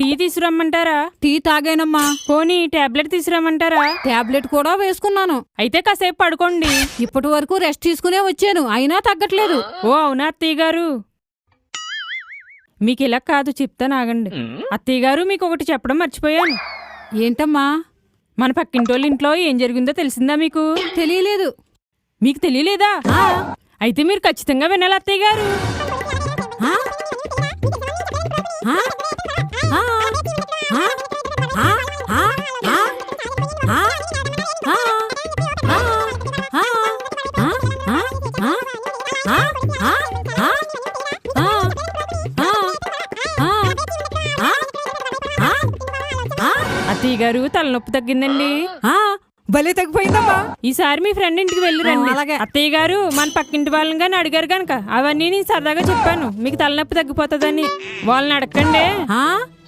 Tea తీసుకురమ్మంటారా? Tea తాగానమ్మా. పోనీ tablet తీసుకురమ్మంటారా? Tablet కూడా వేసుకున్నాను. అయితే కాసేపు పడుకోండి. ఇప్పటి వరకు రెస్ట్ తీసుకునే వచ్చాను, అయినా తగ్గట్లేదు. ఓ అవునా అత్తయ్య గారు? మీకు ఇలా కాదు, చెప్తాను ఆగండి. అత్తయ్య గారు, మీకు ఒకటి చెప్పడం మర్చిపోయాను. ఏంటమ్మా? మన పక్కింటోళ్ళ ఇంట్లో ఏం జరిగిందో తెలిసిందా మీకు? తెలియలేదు. మీకు తెలియలేదా? అయితే మీరు ఖచ్చితంగా వినాలి అత్తయ్య గారు. ఆ? ఆ? ఆ? ఆ? ఆ? ఆ? ఆ? ఆ? ఆ? ఆ? ఆ? ఆ? అత్తయ్య గారు, తలనొప్పి తగ్గిందండి. భలే తగ్గిపోయిందమ్మా. ఈసారి మీ ఫ్రెండ్ ఇంటికి వెళ్ళి రండి. అలాగే. అత్తయ్య గారు, మన పక్కింటి వాళ్ళని కానీ అడిగారు కనుక అవన్నీ నేను సరదాగా చెప్పాను, మీకు తలనొప్పి తగ్గిపోతుందని. వాళ్ళని అడగండి.